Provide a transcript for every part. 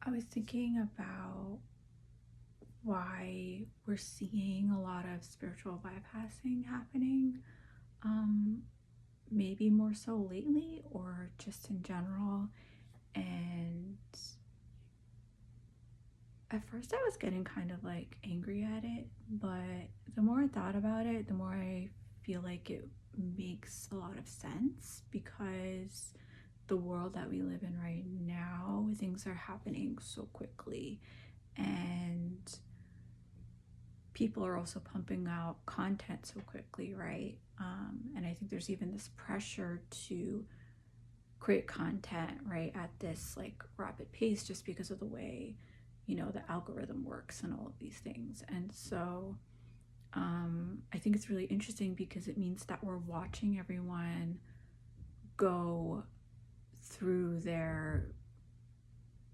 I was thinking about why we're seeing a lot of spiritual bypassing happening. Um, Maybe more so lately or just in general. And at first I was getting kind of like angry at it, but the more I thought about it, the more I feel like it makes a lot of sense because the world that we live in right now, things are happening so quickly, and people are also pumping out content so quickly, right? And I think there's even this pressure to create content, right, at this like rapid pace just because of the way, the algorithm works and all of these things. And so I think it's really interesting because it means that we're watching everyone go through their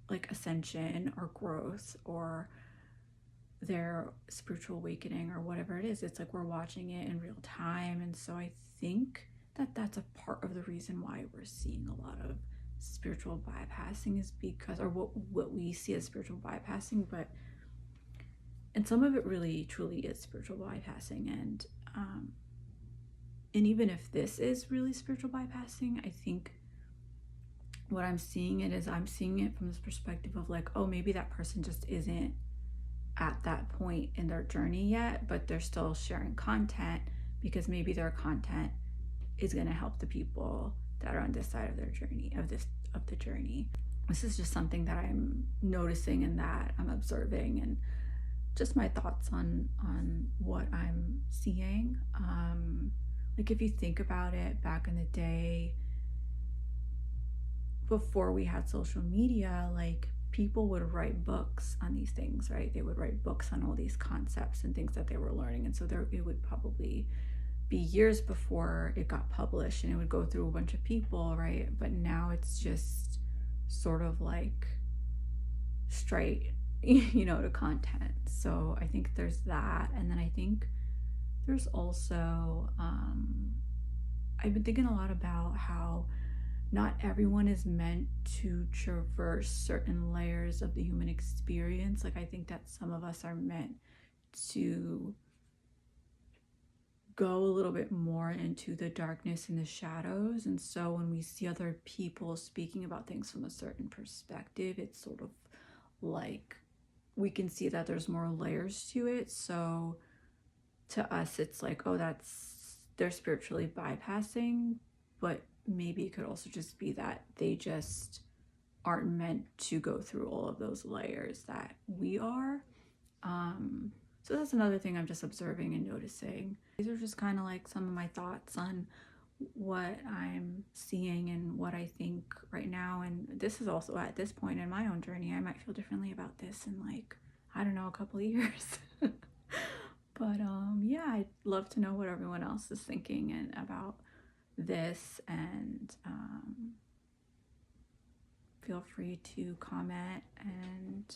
like ascension or growth or their spiritual awakening or whatever it is. It's like we're watching it in real time. And so I think that that's a part of the reason why we're seeing a lot of spiritual bypassing is because, or what we see as spiritual bypassing, and some of it really truly is spiritual bypassing. And even if this is really spiritual bypassing, I think what I'm seeing it from this perspective of like, oh, maybe that person just isn't at that point in their journey yet, but they're still sharing content because maybe their content is going to help the people that are on this side of their journey, of the journey. This is just something that I'm noticing and that I'm observing, and just my thoughts on what I'm seeing. Like if you think about it, back in the day before we had social media, like people would write books on these things, right? They would write books on all these concepts and things that they were learning. And so it would probably be years before it got published, and it would go through a bunch of people, right? But now it's just sort of like straight, to content. So I think there's that. And then I think there's also, I've been thinking a lot about how not everyone is meant to traverse certain layers of the human experience. Like I think that some of us are meant to go a little bit more into the darkness and the shadows. And so when we see other people speaking about things from a certain perspective, it's sort of like we can see that there's more layers to it. So to us, it's like, oh, they're spiritually bypassing, but maybe it could also just be that they just aren't meant to go through all of those layers that we are. So that's another thing I'm just observing and noticing. These are just kind of like some of my thoughts on what I'm seeing and what I think right now. And this is also at this point in my own journey. I might feel differently about this in like, I don't know, a couple of years. But yeah, I'd love to know what everyone else is thinking and about this, and feel free to comment and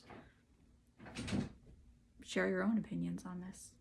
share your own opinions on this.